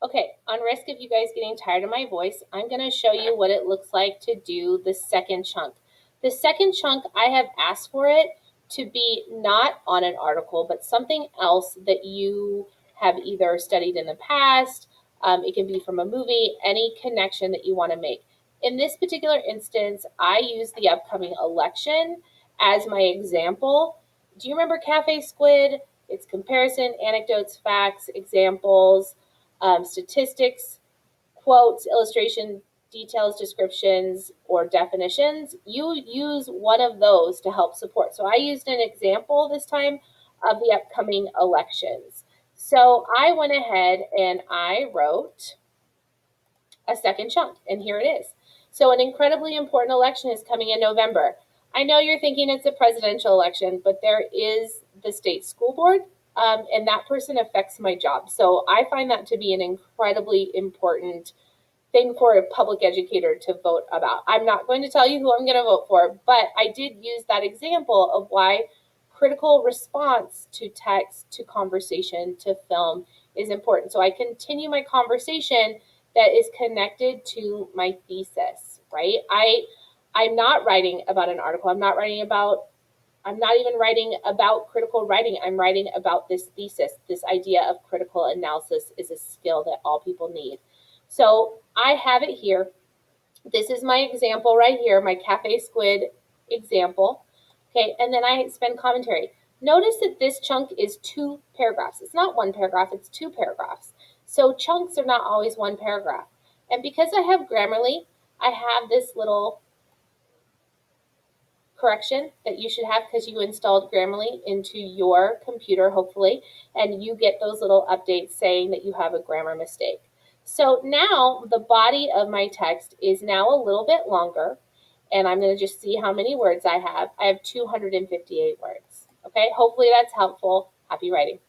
Okay, on risk of you guys getting tired of my voice, I'm going to show you what it looks like to do the second chunk. The second chunk, I have asked for it to be not on an article, but something else that you have either studied in the past. It can be from a movie, any connection that you want to make. In this particular instance, I use the upcoming election as my example. Do you remember Cafe Squid? It's comparison, anecdotes, facts, examples, statistics, quotes, illustration, details, descriptions, or definitions. You use one of those to help support. So I used an example this time of the upcoming elections. So I went ahead and I wrote a second chunk, and here it is. So an incredibly important election is coming in November. I know you're thinking it's a presidential election, but there is the state school board, and that person affects my job. So I find that to be an incredibly important thing for a public educator to vote about. I'm not going to tell you who I'm going to vote for, but I did use that example of why critical response to text, to conversation, to film is important. So I continue my conversation that is connected to my thesis, right? I'm not writing about an article. I'm not even writing about critical writing. I'm writing about this thesis. This idea of critical analysis is a skill that all people need. So I have it here. This is my example right here, my Cafe Squid example. Okay, and then I spend commentary. Notice that this chunk is 2 paragraphs. It's not 1 paragraph, it's 2 paragraphs. So chunks are not always 1 paragraph. And because I have Grammarly, I have this little correction that you should have because you installed Grammarly into your computer, hopefully, and you get those little updates saying that you have a grammar mistake. So now the body of my text is now a little bit longer, and I'm going to just see how many words I have. I have 258 words. Okay, hopefully that's helpful. Happy writing.